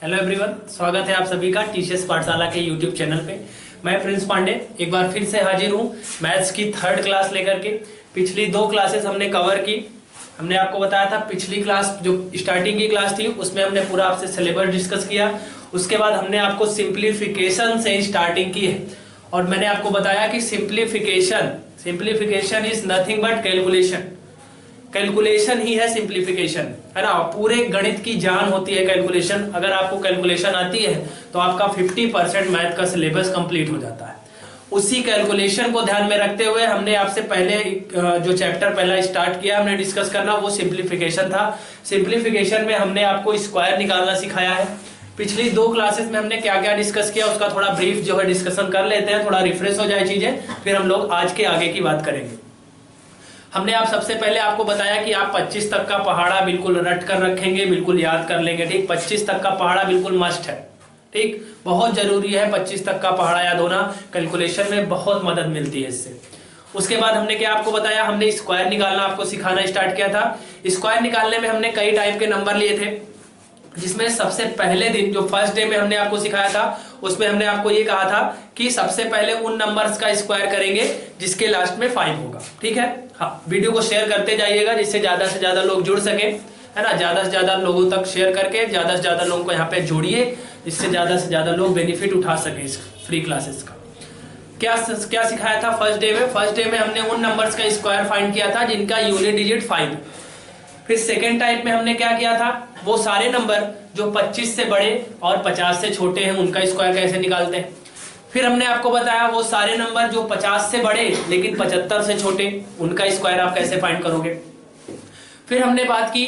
Hello everyone, स्वागत है आप सभी का टीचर्स पाठशाला के यूट्यूब चैनल पे। मैं प्रिंस पांडे एक बार फिर से हाजिर हूँ मैथ्स की थर्ड क्लास लेकर के। पिछली दो क्लासेस हमने कवर की। हमने आपको बताया था पिछली क्लास जो स्टार्टिंग की क्लास थी उसमें हमने पूरा आपसे सिलेबस डिस्कस किया। उसके बाद हमने आपको सिंप्लीफिकेशन से स्टार्टिंग की है और मैंने आपको बताया कि simplification is nothing but calculation. Calculation ही है सिंप्लीफिकेशन, है ना। पूरे गणित की जान होती है कैलकुलेशन। अगर आपको कैलकुलेशन आती है तो आपका 50% मैथ का सिलेबस कंप्लीट हो जाता है। उसी कैलकुलेशन को ध्यान में रखते हुए हमने आपसे पहले जो चैप्टर पहला स्टार्ट किया हमने डिस्कस करना, वो सिंप्लीफिकेशन था। सिंप्लीफिकेशन में हमने आपको स्क्वायर निकालना सिखाया है। पिछली दो क्लासेस में हमने क्या क्या डिस्कस किया उसका थोड़ा ब्रीफ जो है डिस्कशन कर लेते हैं, थोड़ा रिफ्रेश हो जाए चीजें, फिर हम लोग आज के आगे की बात करेंगे। हमने आप सबसे पहले आपको बताया कि आप 25 तक का पहाड़ा बिल्कुल रट कर रखेंगे, बिल्कुल याद कर लेंगे। ठीक, 25 तक का पहाड़ा बिल्कुल मस्ट है। ठीक, बहुत जरूरी है 25 तक का पहाड़ा याद होना। कैलकुलेशन में बहुत मदद मिलती है इससे। उसके बाद हमने क्या आपको बताया, हमने स्क्वायर निकालना आपको सिखाना स्टार्ट किया था। स्क्वायर निकालने में हमने कई टाइप के नंबर लिए थे, जिसमें सबसे पहले दिन जो फर्स्ट डे में हमने आपको सिखाया था उसमें हमने आपको ये कहा था कि सबसे पहले उन नंबर्स का स्क्वायर करेंगे जिसके लास्ट में 5 होगा। ठीक है, हाँ, वीडियो को शेयर करते जाइएगा जिससे ज्यादा से ज्यादा लोग जुड़ सके, है ना। ज्यादा से ज्यादा लोगों तक शेयर करके ज्यादा से ज्यादा लोगों को यहाँ पे जोड़िए, जिससे ज्यादा से ज्यादा लोग बेनिफिट उठा सके इस फ्री क्लासेस का। क्या क्या सिखाया था फर्स्ट डे में? फर्स्ट डे में हमने उन नंबर्स का स्क्वायर फाइंड किया था जिनका यूनिट डिजिट 5। फिर सेकेंड टाइप में हमने क्या किया था, वो सारे नंबर जो 25 से बड़े और 50 से छोटे हैं उनका स्क्वायर कैसे निकालते हैं। फिर हमने आपको बताया वो सारे नंबर जो 50 से बड़े लेकिन 75 से छोटे उनका स्क्वायर आप कैसे फाइंड करोगे। फिर हमने बात की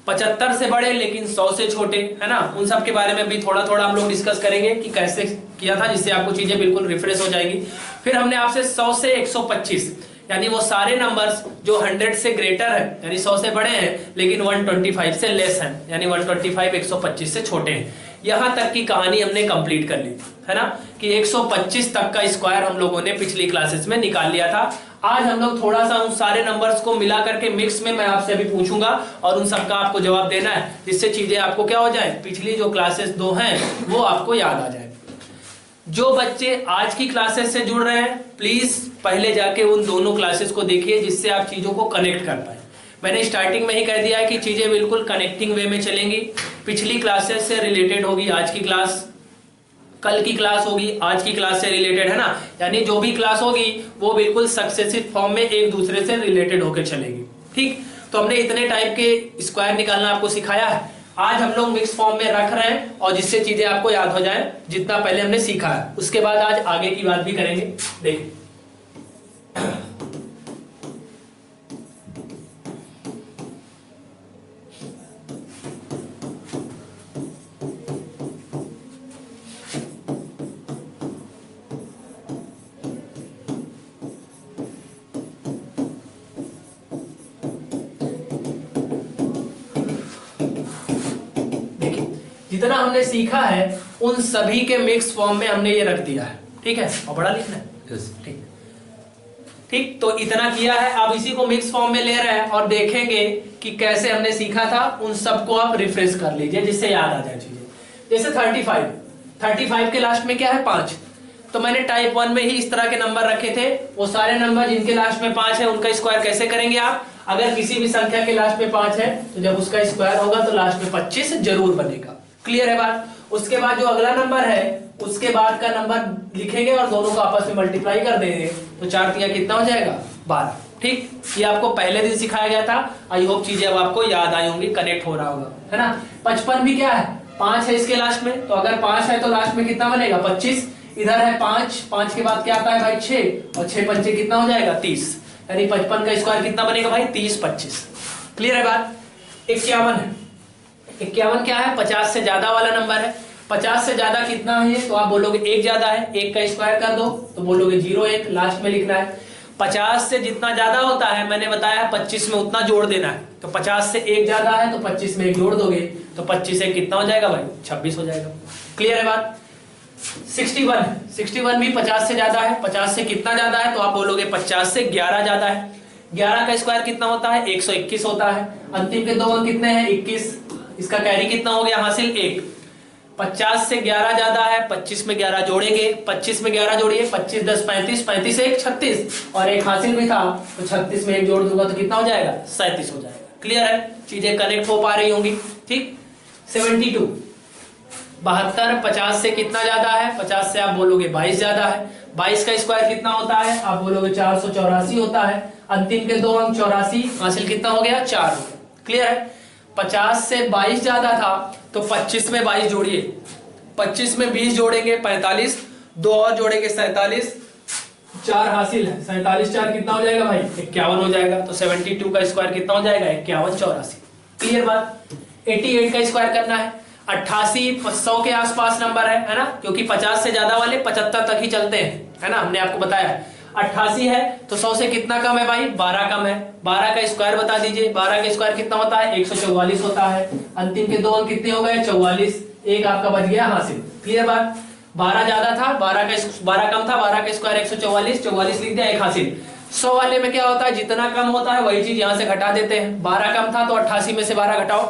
75 से बड़े लेकिन 100 से छोटे, है ना। उन सब के बारे में भी थोड़ा थोड़ा हम लोग डिस्कस करेंगे कि कैसे किया था, जिससे आपको चीजें बिल्कुल रिफ्रेश हो जाएगी। फिर हमने आपसे 100 से 125 यानी वो सारे नंबर्स जो 100 से ग्रेटर है यानी 100 से बड़े हैं लेकिन 125 से लेस हैं, यानी 125 125 से छोटे हैं। यहां तक की कहानी हमने कंप्लीट कर ली, है ना, कि 125 तक का स्क्वायर हम लोगों ने पिछली क्लासेस में निकाल लिया था। आज हम लोग थोड़ा सा उन सारे नंबर्स को मिला करके मिक्स में मैं आपसे अभी पूछूंगा और उन सबका आपको जवाब देना है, जिससे चीजें आपको क्या हो जाए, पिछली जो क्लासेस दो हैं वो आपको याद आ जाए। जो बच्चे आज की क्लासेस से जुड़ रहे हैं प्लीज पहले जाके उन दोनों क्लासेस को देखिए, जिससे आप चीजों को कनेक्ट कर पाए। मैंने स्टार्टिंग में ही कह दिया है कि चीजें बिल्कुल कनेक्टिंग वे में चलेंगी। पिछली क्लासेस से रिलेटेड होगी आज की क्लास, कल की क्लास होगी आज की क्लास से रिलेटेड, है ना। यानी जो भी क्लास होगी वो बिल्कुल सक्सेसिव फॉर्म में एक दूसरे से रिलेटेड होकर चलेगी। ठीक, तो हमने इतने टाइप के स्क्वायर निकालना आपको सिखाया है। आज हम लोग मिक्स फॉर्म में रख रहे हैं और जिससे चीजें आपको याद हो जाए जितना पहले हमने सीखा है। उसके बाद आज आगे की बात भी करेंगे। देखिए जितना हमने सीखा है उन सभी के मिक्स फॉर्म में हमने ये रख दिया है। ठीक है, और बड़ा लिखना है। ठीक ठीक, तो इतना किया है। अब इसी को मिक्स फॉर्म में ले रहे हैं और देखेंगे कि कैसे हमने सीखा था। उन सबको आप रिफ्रेश कर लीजिए जिससे याद आ जाए चीजें। जैसे 35 के लास्ट में क्या है, 5। तो मैंने टाइप 1 में ही इस तरह के नंबर रखे थे। वो सारे नंबर जिनके लास्ट में 5 है उनका स्क्वायर कैसे करेंगे आप। अगर किसी भी संख्या के लास्ट में 5 है तो जब उसका स्क्वायर होगा तो लास्ट में 25 जरूर बनेगा। क्लियर है बात। उसके बाद जो अगला नंबर है उसके बाद का नंबर लिखेंगे और दोनों को आपस में मल्टीप्लाई कर देंगे तो 4 तिया कितना हो जाएगा, 12। ठीक, ये आपको पहले दिन सिखाया गया था। आई होप चीजें अब आपको याद आई होंगी, कनेक्ट हो रहा होगा, है ना। 55 भी क्या है, 5 है इसके लास्ट में, तो अगर 5 है तो लास्ट में कितना बनेगा, 25। इधर है 5 के बाद क्या आता है भाई, 6, और 6 पंचे कितना हो जाएगा, 30। यानी 55 का स्क्वायर कितना बनेगा भाई, 30 25। क्लियर है बात। 51 है। 51 क्या है, 50 से ज्यादा वाला नंबर है। 50 से ज्यादा कितना है तो आप बोलोगे 1 ज्यादा है, 1 का स्क्वायर कर दो तो बोलोगे 0 1 लास्ट में लिखना है। 50 से जितना ज्यादा होता है मैंने बताया 25 में उतना जोड़ देना है। तो 50 से 1 ज्यादा है तो 25 में 1 जोड़ दोगे तो 25 से कितना हो जाएगा भाई, 26 हो जाएगा। क्लियर है बात। 61 भी 50 से ज्यादा है। 50 से कितना ज्यादा है तो आप बोलोगे 50 से 11 ज्यादा है। 11 का स्क्वायर कितना होता है, 121 होता है। अंतिम के दो अंक कितने हैं, 21। इसका कैरी कितना हो गया हासिल, 1। 50 से 11 ज्यादा है, 25 में 11 जोड़ेंगे, 25 में 11 जोड़िए, 25 10 35, 35 1 36 और एक हासिल भी था तो 36 में एक जोड़ दूंगा तो कितना हो जाएगा 37 हो जाएगा। क्लियर है, चीजें कनेक्ट हो पा रही होंगी। ठीक, 72 72 50 से कितना ज्यादा है, 50 से आप बोलोगे 22 ज्यादा है, 22 का स्क्वायर कितना होता है, आप बोलोगे 484 होता है, अंतिम के दो अंक 84, हासिल कितना हो गया 4 हो गया। क्लियर है, 50 से 22 ज्यादा था तो 25 में 22 जोड़िए, 25 में 20 जोड़ेंगे 45, दो और जोड़ेंगे 47, 4 हासिल है, 47 4 कितना हो जाएगा भाई 51 हो जाएगा। तो 72 का स्क्वायर कितना हो जाएगा 51 84। क्लियर बात। 88 का स्क्वायर करना है, 88 100 के आसपास नंबर है ना, क्योंकि 50 से ज्यादा वाले 75 तक ही चलते हैं, है ना, हमने आपको बताया। 88 है तो 100 से कितना कम है भाई 12 कम है, 12 का स्क्वायर बता दीजिए, 12 का स्क्वायर कितना होता है 144 होता है, अंतिम के दो अंक कितने हो गए 44, एक आपका बच गया हासिल। क्लियर बात। 12 ज्यादा था, 12 कम था, 12 का स्क्वायर 144, 44 लिख दिया, एक हासिल। 100 वाले में क्या होता है, जितना कम होता है वही चीज यहां से घटा देते हैं। 12 कम था तो 88 में से 12 घटाओ,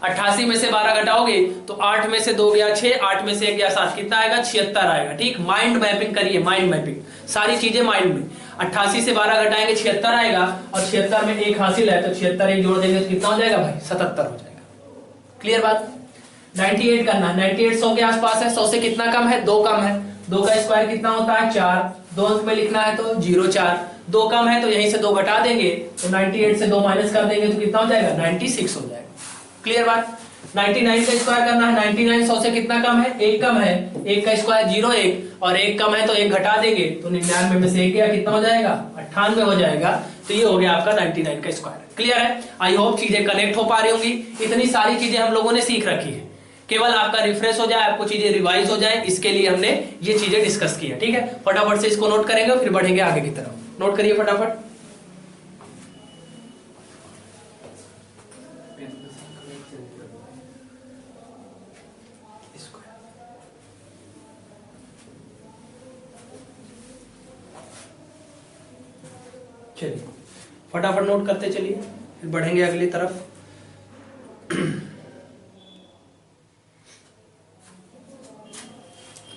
88 में से 12 घटाओगे तो 8 में से 2 गया 6, 8 में से 1 गया 7, कितना आएगा 76 आएगा। ठीक, माइंड मैपिंग करिए, माइंड मैपिंग, सारी चीजें माइंड में। 88 से 12 घटाएंगे 76 आएगा और 76 में एक हासिल है तो 76 एक जोड़ देंगे तो कितना हो जाएगा भाई 77 हो जाएगा। क्लियर बात। 98 करना है, 98 100 के आसपास है, 100 से कितना कम है 2 कम है, 2 का स्क्वायर कितना होता है 4, 2 अंक में लिखना है तो 0 4, 2 कम है तो यहीं से 2 घटा देंगे तो 98 से 2 माइनस कर देंगे तो कितना हो जाएगा 96 हो जाएगा। क्लियर बात। 99 का स्क्वायर करना है, 99 100 से कितना कम है 1 कम है, 1 का स्क्वायर 0 1 और 1 कम है तो 1 घटा देंगे तो 99 में से 1 गया कितना हो जाएगा 98 हो जाएगा। तो ये हो गया आपका 99 का स्क्वायर। क्लियर है, आई होप चीजें कनेक्ट हो पा रही होंगी। इतनी सारी चीजें हम लोगों ने सीख रखी है, केवल आपका रिफ्रेश हो जाए, आपको चीजें रिवाइज हो जाए, इसके लिए हमने ये चीजें डिस्कस की है। ठीक है, फटाफट से इसको नोट करेंगे फिर बढ़ेंगे आगे की तरफ। नोट करिए फटाफट। चलिए फटाफट नोट करते चलिए फिर बढ़ेंगे अगली तरफ।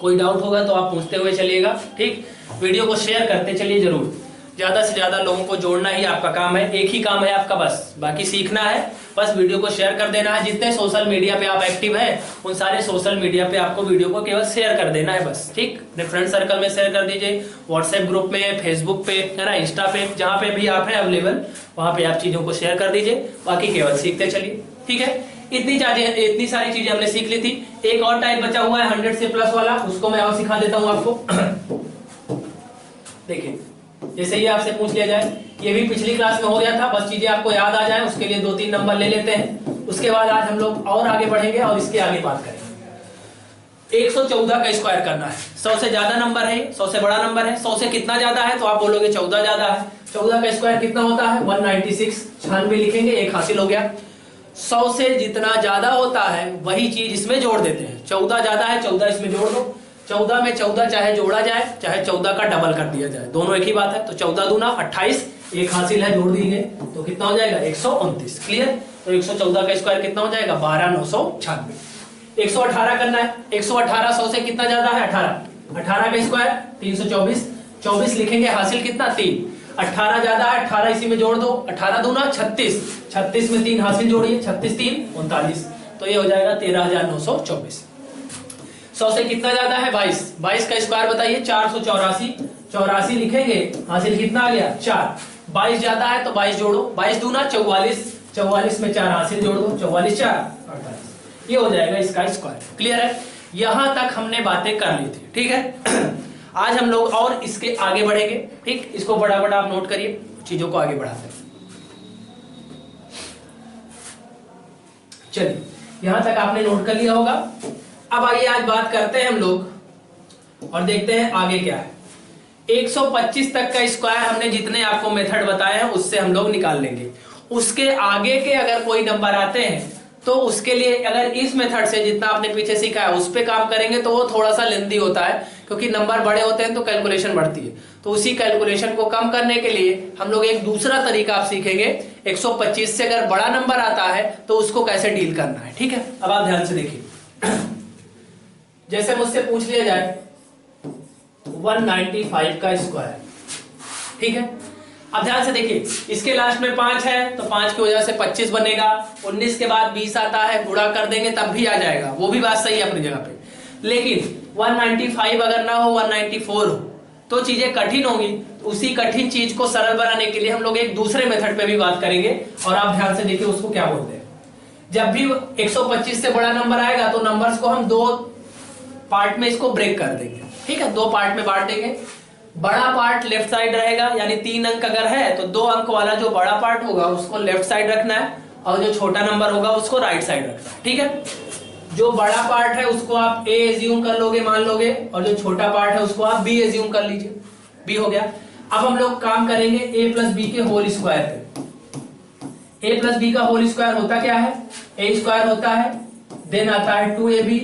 कोई डाउट होगा तो आप पूछते हुए चलिएगा। ठीक, वीडियो को शेयर करते चलिए जरूर, ज्यादा से ज्यादा लोगों को जोड़ना ही आपका काम है, एक ही काम है आपका बस, बाकी सीखना है। बस वीडियो को शेयर कर देना है, जितने सोशल मीडिया पे आप एक्टिव हैं उन सारे सोशल मीडिया पे आपको वीडियो को केवल शेयर कर देना है बस। ठीक, अपने फ्रेंड सर्कल में शेयर कर दीजिए, व्हाट्सएप ग्रुप में, फेसबुक पे, है ना, इंस्टा पे, जहाँ पे भी आप हैं अवेलेबल वहां पे आप चीजों को शेयर कर दीजिए, बाकी केवल सीखते चलिए। ठीक है, इतनी सारी चीजें हमने सीख ली थी। एक और टाइप बचा हुआ है 100 से प्लस वाला, उसको मैं और सिखा देता हूँ आपको। देखिए, जैसे ये आपसे पूछ लिया जाए, ये भी पिछली क्लास में हो गया था, बस चीजें आपको याद आ जाए उसके लिए 2-3 नंबर ले लेते हैं। उसके बाद आज हम लोग और आगे बढ़ेंगे और इसके आगे बात करेंगे। 114 का स्क्वायर करना है, 100 से ज्यादा नंबर है, 100 से बड़ा नंबर है, 100 से कितना ज्यादा है तो आप बोलोगे 14 ज्यादा है। 14 का स्क्वायर कितना होता है 196, 96 लिखेंगे, एक हासिल हो गया। 100 से जितना ज्यादा होता है वही चीज इसमें जोड़ देते हैं। 14 ज्यादा है, 14 इसमें जोड़ दो। 14 में 14 चाहे जोड़ा जाए चाहे 14 का डबल कर दिया जाए, दोनों एक ही बात है। तो 14 दूना 28, एक हासिल है, जोड़ दीजिए तो कितना हो जाएगा 129। क्लियर। तो 114 का स्क्वायर कितना हो जाएगा 12,996। 118 करना है, 118 100 से कितना ज्यादा है 18, 18 का स्क्वायर 324, 24 लिखेंगे, हासिल कितना 3, 18 ज्यादा है, 18 इसी में जोड़ दो, 18 दूना 36, 36 में 3 हासिल जोड़िए, 36 3 39, तो ये हो जाएगा 13,924। 100 से कितना ज्यादा है 22, 22 का स्क्वायर बताइए 484, 84 लिखेंगे, हासिल कितना आ गया 4, 22 ज्यादा है तो 22 जोड़ो, 22 दूना 44, 44 में 4 हासिल जोड़ दो, 44 4 48, ये हो जाएगा इसका स्क्वायर। क्लियर है, यहां तक हमने बातें कर ली थी। ठीक है, आज हम लोग और इसके आगे बढ़ेंगे। ठीक, इसको फटाफट आप नोट करिए, चीजों को आगे बढ़ाते हैं। चलिए, यहां तक आपने नोट कर लिया होगा। अब आइए आज बात करते हैं हम लोग और देखते हैं आगे क्या है। 125 तक का स्क्वायर हमने जितने आपको मेथड बताए हैं उससे हम लोग निकाल लेंगे। उसके आगे के अगर कोई नंबर आते हैं तो उसके लिए अगर इस मेथड से जितना आपने पीछे सीखा है उस पे काम करेंगे तो वो थोड़ा सा लेंदी होता है, क्योंकि नंबर बड़े होते हैं तो कैलकुलेशन बढ़ती है। तो उसी कैलकुलेशन को कम करने के लिए हम लोग एक दूसरा तरीका आप सीखेंगे। 125 से अगर बड़ा नंबर आता है तो उसको कैसे डील करना है। ठीक है, अब आप ध्यान से देखिए। जैसे मुझसे पूछ लिया जाए 195 का स्क्वायर, ठीक है। अब ध्यान से देखिए, इसके लास्ट में 5 है तो 5 की वजह से 25 बनेगा, 19 के बाद 20 आता है, गुणा कर देंगे तब भी आ जाएगा, वो भी बात सही है अपनी जगह पे। लेकिन 195 अगर ना हो 194 हो तो चीजें कठिन होंगी। उसी कठिन चीज को सरल बनाने के लिए हम लोग एक दूसरे मेथड पे भी बात करेंगे, और आप ध्यान से देखिए उसको क्या बोलते हैं। जब भी 125 से बड़ा नंबर आएगा तो नंबर्स को हम दो पार्ट में इसको ब्रेक कर देंगे, ठीक है, दो पार्ट में बांट देंगे। बड़ा पार्ट लेफ्ट साइड रहेगा, यानी 3 अंक अगर है तो 2 अंक वाला जो बड़ा पार्ट होगा उसको लेफ्ट साइड रखना है, और जो छोटा नंबर होगा उसको राइट साइड रखना है, ठीक है। जो बड़ा पार्ट है उसको आप ए एज्यूम कर लोगे, मान लोगे, और जो छोटा पार्ट है उसको आप बी एज्यूम कर लीजिए, बी हो गया। अब हम लोग काम करेंगे ए प्लस बी के होल स्क्वायर पे। ए प्लस बी का होल स्क्वायर होता क्या है, ए स्क्वायर होता है, देन आता है 2ab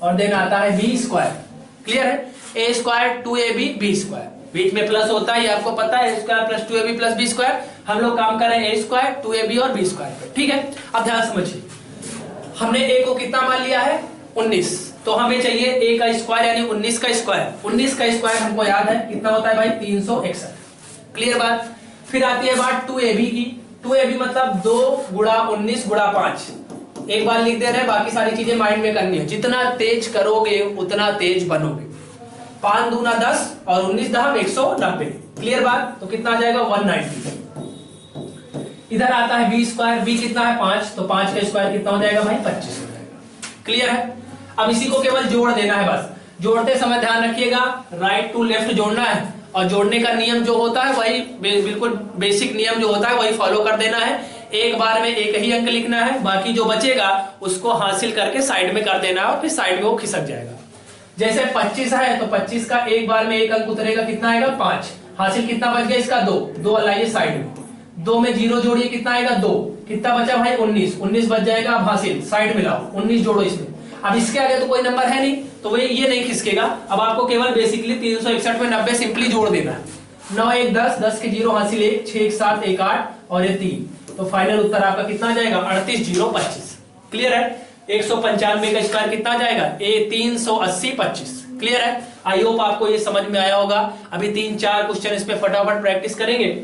और देन आता है बी स्क्वायर। क्लियर है, A square 2ab B square, बीच में प्लस होता है, आपको पता है, A square plus 2ab plus B square. हम लोग काम कर रहे हैं ए स्क्वायर 2ab और बी स्क्वायर पे, ठीक है। अब ध्यान समझिए, हमने ए को कितना मान लिया है 19, तो हमें चाहिए ए का स्क्वायर यानी 19 का स्क्वायर। 19 का स्क्वायर हमको याद है कितना होता है भाई 361। क्लियर बात। फिर आती है बात 2ab की। 2ab मतलब 2 गुणा 19 गुणा 5। एक बार लिख दे रहे हैं, बाकी सारी चीजें माइंड में करनी है। जितना तेज करोगे उतना तेज बनोगे। 5 दूना 10 और 19 दहा 190। क्लियर बात। तो कितना आ जाएगा 190। इधर आता है बी स्क्वायर, बी कितना है 5, तो 5 का स्क्वायर कितना हो जाएगा भाई 25 हो जाएगा। क्लियर है। अब इसी को केवल जोड़ देना है बस। जोड़ते समय ध्यान रखिएगा राइट टू लेफ्ट जोड़ना है, और जोड़ने का नियम जो होता है वही बिल्कुल बेसिक नियम जो होता है वही फॉलो कर देना है। एक बार में एक ही अंक लिखना है, बाकी जो बचेगा उसको हासिल करके साइड में कर देना है, और फिर साइड में वो खिसक जाएगा। जैसे 25 है तो 25 का एक बार में एक अंक उतरेगा, कितना आएगा 5। हासिल कितना बच गया इसका 2 लाइए साइड में। 2 में 0 जोड़िए कितना आएगा 2। कितना बचा भाई 19 बच जाएगा। अब हासिल साइड में लाओ, 19 जोड़ो इसमें। अब इसके आगे तो कोई नंबर है नहीं, तो वो ये नहीं खिसकेगा। अब आपको केवल बेसिकली 361 में 90 सिंपली जोड़ देना है। 9 1 10, 10 के 0 हासिल 1, 6 1 7 1 8 और ये 3, तो फाइनल उत्तर आपका कितना आ जाएगा 38 0 25। क्लियर है। 195 का स्क्वायर कितना आ जाएगा 380 25। क्लियर है। आई होप आपको ये समझ में आया होगा। अभी 3-4 क्वेश्चन इस पे फटाफट प्रैक्टिस करेंगे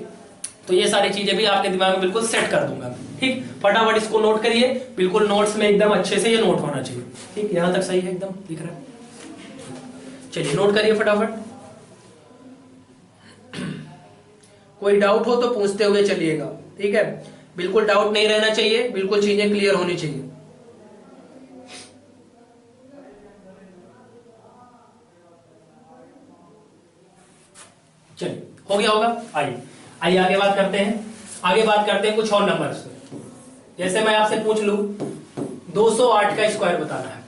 तो ये सारी चीजें भी आपके दिमाग में बिल्कुल सेट कर दूंगा। ठीक, फटाफट इसको नोट करिए, बिल्कुल नोट्स में एकदम अच्छे से ये नोट होना चाहिए। ठीक, यहां तक सही है, एकदम दिख रहा है। चलिए नोट करिए फटाफट। कोई डाउट हो तो पूछते हुए चलिएगा। ठीक है, बिल्कुल डाउट नहीं रहना चाहिए, बिल्कुल चीजें क्लियर होनी चाहिए। चलिए हो गया होगा। आइए आगे बात करते हैं। आगे बात करते हैं कुछ और नंबर्स पे। जैसे मैं आपसे पूछ लूं 208 का स्क्वायर बताना है।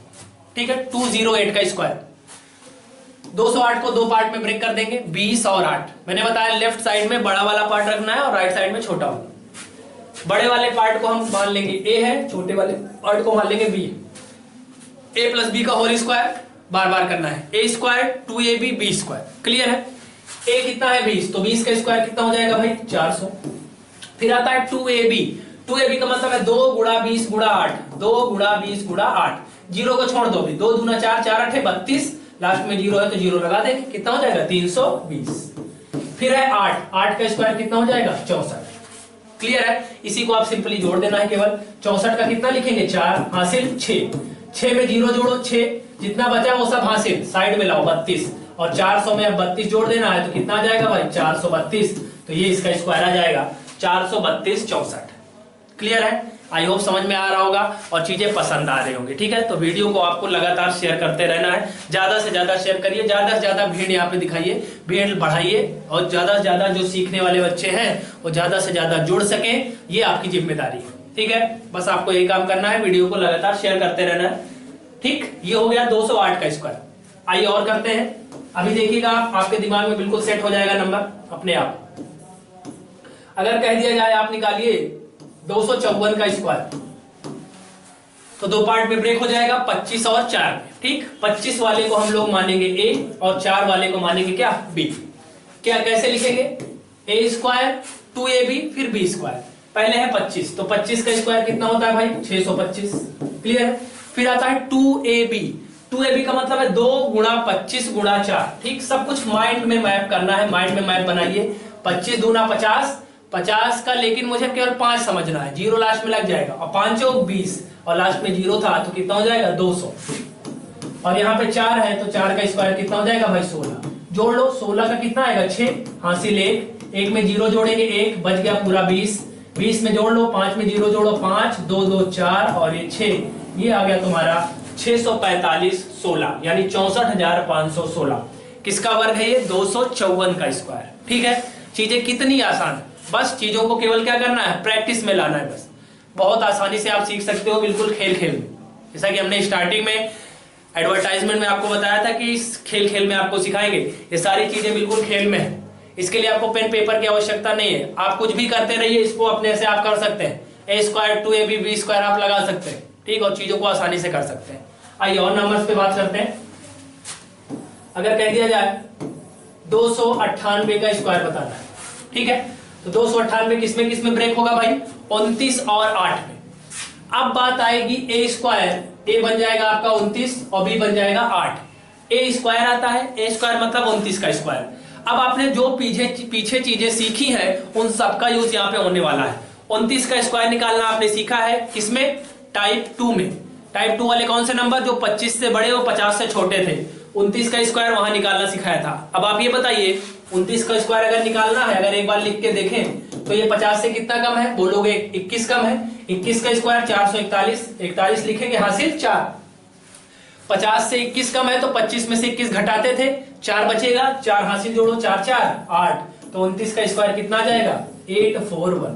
ठीक है, 208 का स्क्वायर। 208 को दो पार्ट में ब्रेक कर देंगे, 20 और 8। मैंने बताया लेफ्ट साइड में बड़ा वाला पार्ट रखना है और राइट साइड में छोटा वाला। बड़े वाले पार्ट को हम मान लेंगे a है, छोटे वाले पार्ट को मान लेंगे b। a प्लस बी का होल स्क्वायर बार बार करना है। a square 2ab b square. Clear है। a कितना है 20, तो 20 का स्क्वायर कितना हो जाएगा भाई 400। फिर आता है 2ab। 2ab का मतलब है 2 गुणा 20 गुणा 8। 2 गुणा 20 गुणा 8। जीरो को छोड़ दो भी, 2 दूना 4, 4 8 32। लास्ट में जीरो है तो जीरो लगा देंगे, कितना हो जाएगा 320। फिर है 8 का स्क्वायर कितना हो जाएगा 64। क्लियर है। इसी को आप सिंपली जोड़ देना है केवल। 64 का कितना लिखेंगे 4 हासिल 6 में जीरो जोड़ो 6, जितना बचा वो सब हासिल साइड में लाओ 32, और 400 में अब 32 जोड़ देना है तो कितना आ जाएगा भाई 432। तो ये इसका स्क्वायर आ जाएगा 432 64। क्लियर है। आई होप समझ में आ रहा होगा और चीजें पसंद आ रही होंगी। ठीक है, तो वीडियो को आपको लगातार शेयर करते रहना है, ज्यादा से ज्यादा शेयर करिए, ज्यादा से ज्यादा भीड़ यहाँ पे दिखाइए, भीड़ बढ़ाइए, और ज्यादा से ज्यादा जो सीखने वाले बच्चे हैं वो ज्यादा से ज्यादा जुड़ सके, ये आपकी जिम्मेदारी है। ठीक है, बस आपको यही काम करना है, वीडियो को लगातार शेयर करते रहना है। ठीक, ये हो गया 208 का स्क्वायर। आइए और करते हैं। अभी देखिएगा आपके दिमाग में बिल्कुल सेट हो जाएगा नंबर अपने आप। अगर कह दिया जाए आप निकालिए 254 का स्क्वायर, तो दो पार्ट में ब्रेक हो जाएगा 25 और 4 में। ठीक, 25 वाले को हम लोग मानेंगे a और 4 वाले को मानेंगे क्या b। क्या कैसे लिखेंगे a स्क्वायर 2ab फिर b स्क्वायर। पहले है 25, तो 25 का स्क्वायर कितना होता है भाई 625। क्लियर है। फिर आता है 2ab। 2ab का मतलब है 2 गुणा 25 गुणा 4। ठीक, सब कुछ माइंड में मैप करना है, माइंड में मैप बनाइए। 25 दूना 50, 50 का लेकिन मुझे केवल 5 समझना है, जीरो लास्ट में लग जाएगा, और 5 चौक 20 और लास्ट में जीरो था तो कितना हो जाएगा 200। और यहाँ पे 4 है तो 4 का स्क्वायर कितना हो जाएगा भाई 16। जोड़ लो, 16 का कितना आएगा 6, हासिल 1 में जीरो जोड़ेंगे 1, बच गया पूरा 20, 20 में जोड़ लो, 5 में जीरो जोड़ो 5, 2 2 4 और ये 6, ये आ गया तुम्हारा 645 16, यानी 64,516। किसका वर्ग है ये 254 का स्क्वायर। ठीक है, चीजें कितनी आसान है, बस चीजों को केवल क्या करना है, प्रैक्टिस में लाना है, बस बहुत आसानी से आप सीख सकते हो, बिल्कुल खेल खेल में। जैसा कि हमने स्टार्टिंग में एडवर्टाइजमेंट में आपको बताया था कि इस खेल खेल में आपको सिखाएंगे, ये सारी चीजें बिल्कुल खेल में है। इसके लिए आपको पेन पेपर की आवश्यकता नहीं है, आप कुछ भी करते रहिए, इसको अपने से आप कर सकते हैं, a square 2ab b square आप लगा सकते हैं। ठीक, और चीजों को आसानी से कर सकते हैं। आइए और नंबर्स पे बात करते हैं। अगर कह दिया जाए 298 का स्क्वायर बताना है, ठीक है, तो 298 किसमें किसमें ब्रेक होगा भाई, 29 और 8 में। अब बात आएगी ए स्क्वायर, ए बन जाएगा आपका 29 और बी बन जाएगा 8। ए स्क्वायर आता है, ए स्क्वायर मतलब 29 का स्क्वायर। अब आपने जो पीछे चीजें सीखी है उन सबका यूज यहाँ पे होने वाला है। 29 का स्क्वायर निकालना आपने सीखा है किसमें, टाइप 2 में। टाइप 2 वाले कौन से नंबर, जो 25 से बड़े और 50 से छोटे थे, 29 का स्क्वायर वहां निकालना सिखाया था। अब आप ये बताइए 29 का स्क्वायर अगर निकालना है, अगर एक बार लिख के देखें तो ये 50 से कितना कम है, बोलोगे 21 कम है। 21 का स्क्वायर 441, 41 लिखेंगे, हासिल 4। 50 से 21 कम है तो 25 में से 21 घटाते थे, 4 बचेगा, 4 हासिल जोड़ो, 4 4 8, तो 29 का स्क्वायर कितना आ जाएगा 841।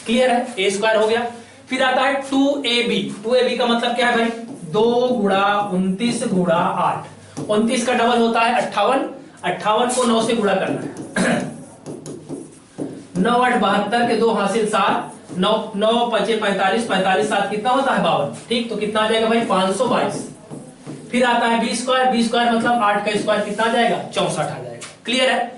क्लियर है, ए स्क्वायर हो गया। फिर आता है 2ab। 2ab का मतलब क्या है भाई, 2 गुणा 29 गुणा 8। 29 का डबल होता है 58, 58 को 9 से गुणा करना है। 9 8 72 के 2 हासिल 7, 9 9 5 45, 45 7 कितना होता है 52। ठीक, तो कितना आ जाएगा भाई 522। फिर आता है बी स्क्वायर, बी स्क्वायर मतलब 8 का स्क्वायर कितना आ जाएगा 64 आ जाएगा। क्लियर है,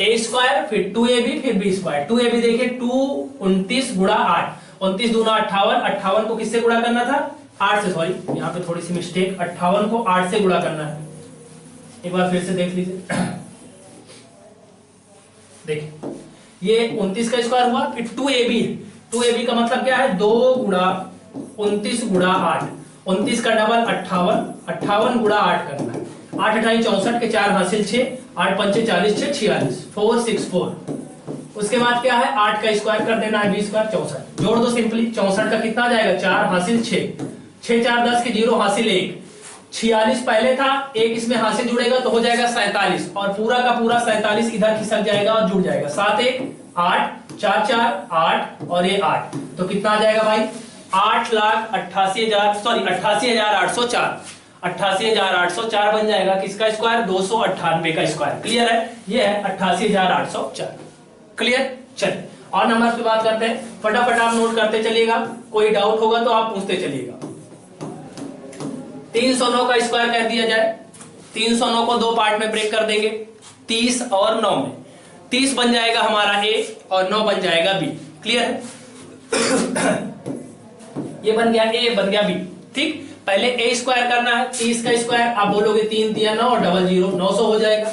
ए स्क्वायर फिर 2ab फिर बी स्क्वायर। 2ab देखिए 2 29 गुणा 8, 29 दूना 58, 58 को किससे गुणा करना था 8 से, सॉरी यहाँ पे थोड़ी सी मिस्टेक, 58 को 8 से गुणा करना है। एक बार फिर से देख लीजिए, देखिए ये 29 का स्क्वायर हुआ, फिर 2ab है। 2ab का मतलब क्या है 2 गुणा 29 गुणा 8, 29 का डबल 58, 58 गुणा 8 करना है। 8 अठाई 64 के 4 हासिल 6, 8 पंचे 40 6 46, 464। उसके बाद क्या है 8 का स्क्वायर कर देना है, 20 स्क्वायर 64, जोड़ दो सिंपली। 64 का कितना आ जाएगा 4 हासिल 6, 6 4 10 के 0 हासिल 1, 46 पहले था, एक इसमें हासिल जुड़ेगा तो हो जाएगा 47, और पूरा का पूरा 47 इधर खिसक जाएगा और जुड़ जाएगा। 7 1 8, 4 4 8 और ये 8, तो कितना आ जाएगा भाई 8,88,000, सॉरी 88,804, 88,804 बन जाएगा। किसका स्क्वायर 298 का स्क्वायर। क्लियर है, ये है 88,804। क्लियर, चलिए और नंबर पे बात करते हैं। फटाफट आप नोट करते चलिएगा, कोई डाउट होगा तो आप पूछते चलिएगा। 309 का स्क्वायर कर दिया जाए, 309 को 2 पार्ट में ब्रेक कर देंगे, 30 और 9 में। 30 बन जाएगा हमारा ए और 9 बन जाएगा बी। क्लियर है, ये बन गया ए बन गया बी। ठीक, पहले ए स्क्वायर करना है, 30 का स्क्वायर आप बोलोगे 3 3 9 और डबल 0 900 हो जाएगा।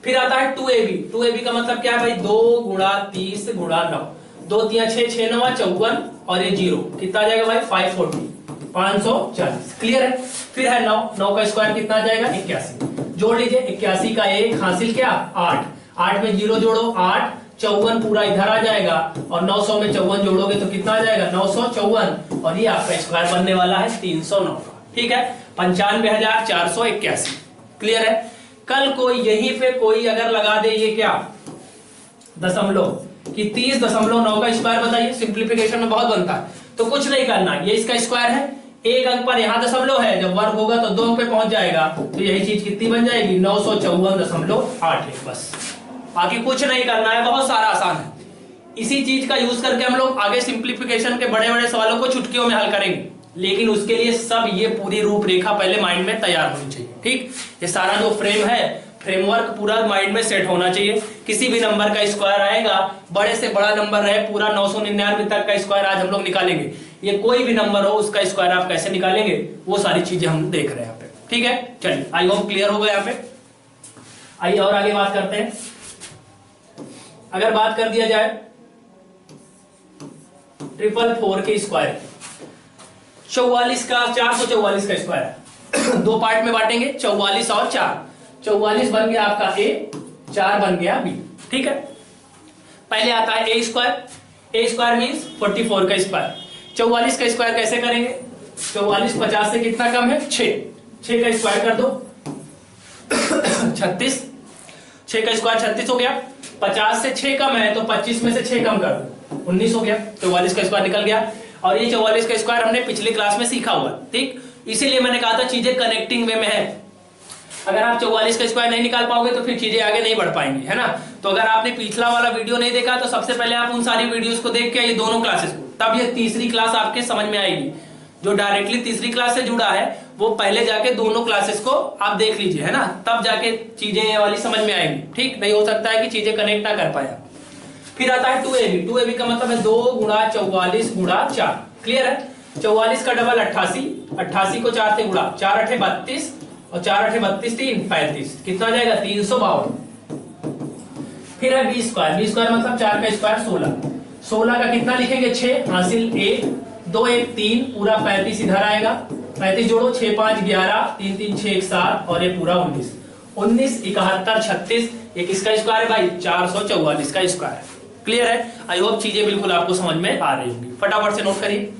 फिर आता है 2ab। 2ab का मतलब क्या है भाई 2 गुणा 30 गुणा 9, 2 3 6 6 9 54 और ये 0 कितना आ जाएगा भाई 540, 540। क्लियर है, फिर है 9, 9 का स्क्वायर कितना आ जाएगा 81, जोड़ लीजिए 81 का 1 हासिल क्या 8, 8 में 0 जोड़ो 8, 54 पूरा इधर आ जाएगा, और 900 में 54 जोड़ोगे तो कितना आ जाएगा 954, और ये आपका स्क्वायर बनने वाला है 309 का। ठीक है, 95,481। क्लियर है, कल कोई यहीं पे कोई अगर लगा दे ये क्या दशमलव कि 30.9 का स्क्वायर बताइए, सिंप्लीफिकेशन में बहुत बनता है, तो कुछ नहीं करना, ये इसका स्क्वायर है, एक अंक पर यहाँ दशमलव है, जब वर्ग होगा तो 2 अंक पे पहुंच जाएगा, तो यही चीज कितनी बन जाएगी 954.81। बस बाकी कुछ नहीं करना है, बहुत सारा आसान है। इसी चीज का यूज करके हम लोग आगे सिंप्लीफिकेशन के बड़े बड़े सवालों को चुटकियों में हल करेंगे, लेकिन उसके लिए सब ये पूरी रूपरेखा पहले माइंड में तैयार होनी चाहिए। ठीक, ये सारा जो फ्रेम है, फ्रेमवर्क पूरा माइंड में सेट होना चाहिए। किसी भी नंबर का स्क्वायर आएगा, बड़े से बड़ा नंबर रहे, पूरा 999 तक का स्क्वायर आज हम लोग निकालेंगे। ये कोई भी नंबर हो उसका स्क्वायर आप कैसे निकालेंगे, वो सारी चीजें हम देख रहे हैं यहाँ पे। ठीक है, चलिए आई होप क्लियर होगा यहाँ पे। आइए और आगे बात करते हैं। अगर बात कर दिया जाए 444 के स्क्वायर, 44 का 444 का स्क्वायर है, दो पार्ट में बांटेंगे, 44 और 4। 44 बन गया आपका ए, 4 बन गया बी। ठीक है, पहले आता है A square. A square means 44 का स्क्वायर। 44 का स्क्वायर कैसे करेंगे? 44 50 से कितना कम है? 6 का स्क्वायर कर दो 36। 6 का स्क्वायर 36 हो गया। 50 से 6 कम है तो 25 में से 6 कम कर दो, 19 हो गया। 44 का स्क्वायर निकल गया। और ये 44 का स्क्वायर हमने पिछले क्लास में सीखा हुआ, ठीक, इसीलिए मैंने कहा था चीजें कनेक्टिंग वे में है। अगर आप 44 का स्क्वायर नहीं निकाल पाओगे तो फिर चीजें आगे नहीं बढ़ पाएंगी, है ना। तो अगर आपने पिछला वाला वीडियो नहीं देखा तो सबसे पहले आप उन सारी वीडियोस को देख के ये दोनों क्लासेस को, तब ये तीसरी क्लास आपके समझ में आएगी। जो डायरेक्टली तीसरी क्लास से जुड़ा है वो पहले जाके दोनों क्लासेस को आप देख लीजिए, है ना, तब जाके चीजें ये वाली समझ में आएंगी। ठीक, नहीं हो सकता है कि चीजें कनेक्ट ना कर पाए। फिर आता है 2ab। 2ab का मतलब है 2 गुणा 44 गुणा 4। क्लियर है? 44 का डबल 88, 88 को 4 से गुणा, 4 8 32 और 4 8 32 3 35, कितना जाएगा? 352। फिर है बी स्क्वायर। बी स्क्वायर मतलब 4 का स्क्वायर 16। 16 का कितना लिखेंगे? 6 हासिल 1, 2 1 3, पूरा 35 इधर आएगा। 35 जोड़ो, 6 5 11, 3 3 6 1 7 और ये पूरा 19। 19 71 36, ये किसका स्क्वायर है भाई? 444 का स्क्वायर है। क्लियर है? आई होप चीजें बिल्कुल आपको समझ में आ रही होंगी। फटाफट से नोट करिए।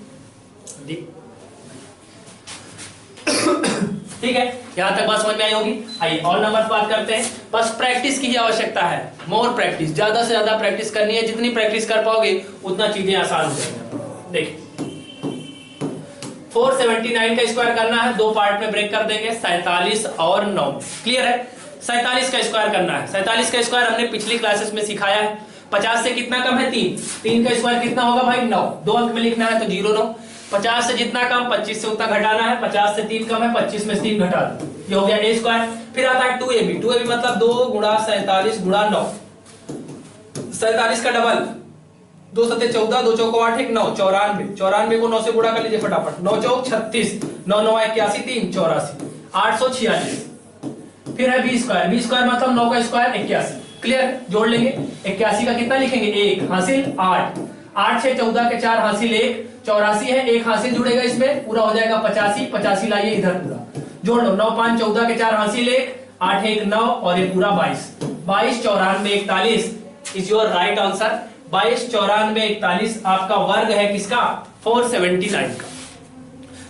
ठीक है, यहां तक बात समझ में आई होगी। आइए और नंबर बात करते हैं। बस प्रैक्टिस की आवश्यकता है, मोर प्रैक्टिस, ज्यादा से ज्यादा प्रैक्टिस करनी है। जितनी प्रैक्टिस कर पाओगे उतना चीजें आसान हो जाएंगी। देखिए 479 का स्क्वायर करना है, दो पार्ट में ब्रेक कर देंगे, 47 और 9। क्लियर है? 47 का स्क्वायर करना है। 47 का स्क्वायर हमने पिछली क्लासेस में सिखाया है। 50 से कितना कम है? 3। 3 का स्क्वायर कितना होगा भाई? 9। 2 अंक में लिखना है तो 0 9। 50 से जितना कम 25 से उतना घटाना है। 50 से 3 कम है, 25 में से 3 घटा दो, ये हो गया ए स्क्वायर। फिर आता है 2ab। 2ab मतलब 2 गुणा 47 गुणा 9। 47 का डबल 2 7 14, 2 चौको 8 1 9, 94। 94 को 9 से गुणा कर लीजिए फटाफट। 9 चौक 36, 9 9 81, 3 84, 846। फिर है बी स्क्वायर। बी स्क्वायर मतलब 9 का स्क्वायर 81। क्लियर? जोड़ लेंगे। 81 का कितना लिखेंगे? 1 हासिल 8, 8 6 14 के 4 हासिल 1, 84 है, 1 हासिल जुड़ेगा इसमें, पूरा हो जाएगा 85। 85 लाइए इधर, पूरा जोड़ लो। 9 5 14 के 4 हासिल 1, 8 1 9 और ये पूरा 22। 22 94 41 इज योर राइट आंसर। 22 94 41 आपका वर्ग है किसका? 479 का।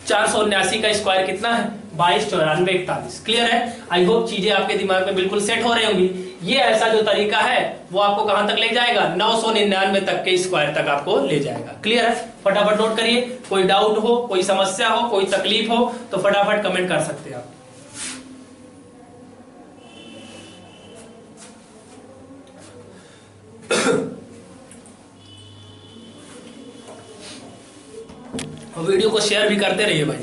479 का स्क्वायर कितना है? 22 94 41। क्लियर है? आई होप चीजें आपके दिमाग में बिल्कुल सेट हो रही होंगी। ये ऐसा जो तरीका है वो आपको कहां तक ले जाएगा? 999 तक के स्क्वायर तक आपको ले जाएगा। क्लियर है? फटाफट नोट करिए। कोई डाउट हो, कोई समस्या हो, कोई तकलीफ हो तो फटाफट कमेंट कर सकते हैं आप। वीडियो को शेयर भी करते रहिए भाई।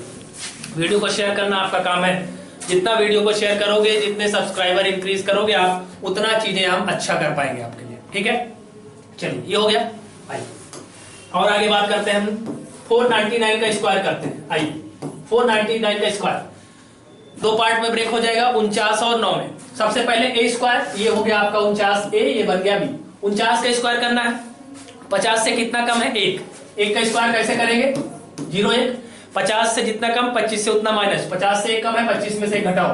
वीडियो को शेयर करना आपका काम है। जितना वीडियो को शेयर करोगे, जितने सब्सक्राइबर इंक्रीज करोगे आप, उतना चीजें हम अच्छा कर पाएंगे आपके लिए। ठीक है, चलिए ये हो गया। आइए और आगे बात करते हैं हम। 499 का स्क्वायर करते हैं। आइए 499 का स्क्वायर दो पार्ट में ब्रेक हो जाएगा, 49 और 9 में। सबसे पहले ए स्क्वायर, ये हो गया आपका 49 ए, ये बन गया बी। 49 का स्क्वायर करना है। 50 से कितना कम है? 1। 1 का स्क्वायर कैसे करेंगे? 0 1। 50 से जितना कम 25 से उतना माइनस, 50 से 1 कम है, 25 में से 1 घटाओ,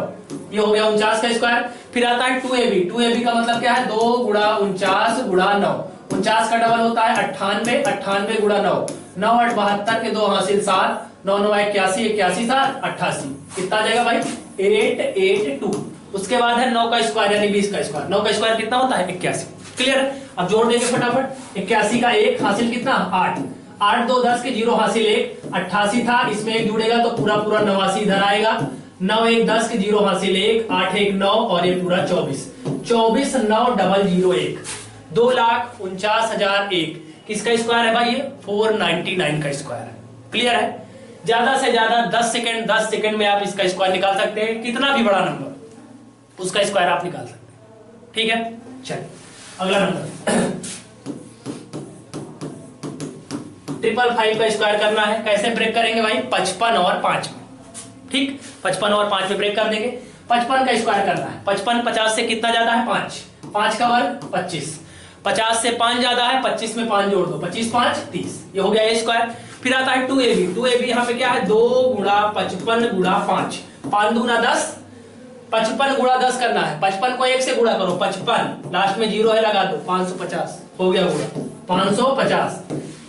ये हो गया 49 का स्क्वायर। फिर आता है 2ab। 2ab का मतलब क्या है? 2 गुणा 49 गुणा 9। 49 का डबल होता है 98, 98 गुणा 9, 9 8 72 के 2 हासिल 7, 9 9 81, 81 7 88, कितना आ जाएगा भाई? 882। उसके बाद है 9 का स्क्वायर यानी 20 का स्क्वायर। 9 का स्क्वायर कितना होता है? 81। क्लियर? अब जोड़ देंगे फटाफट। 81 का 1 हासिल कितना? 8, 8 2 10 के 0 हासिल 1, 88 था, इसमें 1 जुड़ेगा तो पूरा पूरा 89 इधर आएगा। 9 1 10 के 0 हासिल 1, 8 1 9 और ये पूरा 24। 24 9 001, 2,49,001। किसका स्क्वायर है भाई? ये 499 का स्क्वायर है। क्लियर है? ज्यादा से ज्यादा 10 सेकंड में आप इसका स्क्वायर निकाल सकते हैं। कितना भी बड़ा नंबर उसका स्क्वायर आप निकाल सकते हैं। ठीक है, चलिए अगला नंबर 555 का स्क्वायर करना है। कैसे ब्रेक करेंगे भाई? 55 और 5 में। ठीक, 55 और 5 में ब्रेक कर देंगे। 55 का स्क्वायर करना है। 55 50 से कितना ज्यादा है? 5, 5 का वर्ग 25, 50 से 5 ज्यादा है, 25 में 5 जोड़ दो, 25 5 30, ये हो गया ए स्क्वायर। फिर आता है 2ab, 2ab यहाँ पे क्या है? 2 गुणा 55 गुणा 5, 5 दूना 10, 55 गुणा 10 करना है। 55 को 1 से गुणा करो, 55 लास्ट में 0 है लगा दो, 550 हो गया गुणा 550।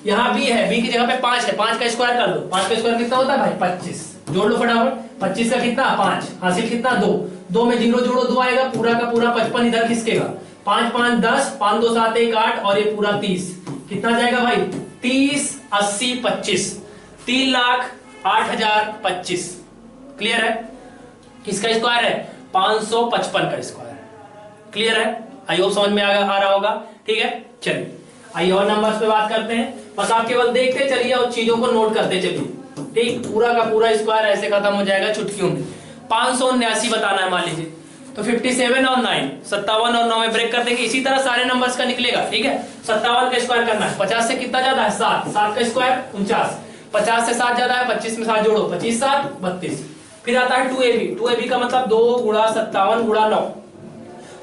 यहाँ b है, b की जगह पे 5 है, 5 का स्क्वायर कर दो। 5 का स्क्वायर कितना होता है भाई? 25, जोड़ लो फटाफट। 25 का कितना? 5, हासिल कितना? 2, 2 में 0 जोड़ो 2 आएगा, पूरा का पूरा 55 इधर खिसकेगा, 5 5 10, 5 2 7 1 8 और ये पूरा 30, कितना जाएगा भाई? 30 80 25, 3,08,025। क्लियर है? किसका स्क्वायर है? 555 का स्क्वायर। क्लियर है? आई होप समझ में आ रहा होगा। ठीक है, चलिए आइए और नंबर्स पे बात करते हैं। बस आप केवल देखते चलिए और चीजों को नोट करते चलिए। ठीक, पूरा का पूरा स्क्वायर ऐसे खत्म हो जाएगा चुटकियों में। 579 बताना है मान लीजिए, तो 57 और 9, 57 और 9 में ब्रेक कर देंगे। इसी तरह सारे नंबर्स का निकलेगा। ठीक है, 57 का स्क्वायर करना है। 50 से कितना ज्यादा है? 7, 7 का स्क्वायर 49, 50 से 7 ज्यादा है, 25 में 7 जोड़ो, 25 7 32। फिर आता है 2ab, 2ab का मतलब 2 गुणा 57 गुणा 9,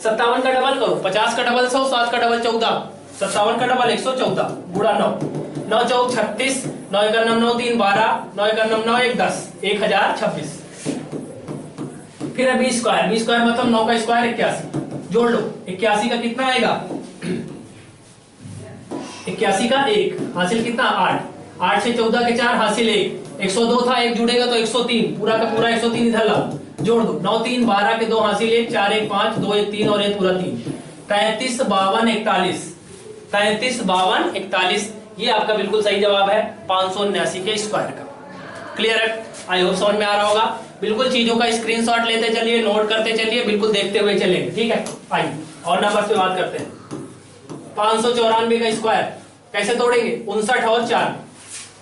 57 का डबल करो, 50 का डबल 100, 7 का डबल 14, 57 का डबल 114 गुणा 9, 9 चौक 36, 9 एक 9 3 12, 9 एक 9 1 10, 1026। फिर है बी स्क्वायर, बी स्क्वायर मतलब 9 का स्क्वायर 81, जोड़ लो। 81 का कितना आएगा? 81 का 1, हासिल कितना? 8, 8 से 14 के 4, हासिल 1, 102 था, 1 जुड़ेगा तो 103, पूरा का पूरा 103 इधर लाओ, जोड़ दो। 9 3 12 के 2, हासिल 1, 4 1 5, 2 1 3 और ये पूरा 3, 33 52 41, 33 52 41, ये आपका बिल्कुल सही जवाब है 579 के स्क्वायर का। क्लियर है? आई होप समझ में आ रहा होगा। बिल्कुल चीजों का स्क्रीनशॉट लेते चलिए, नोट करते चलिए, बिल्कुल देखते हुए चलेंगे। ठीक है, आइए और नंबर पे बात करते हैं। 594 का स्क्वायर कैसे तोड़ेंगे? 59 और 4,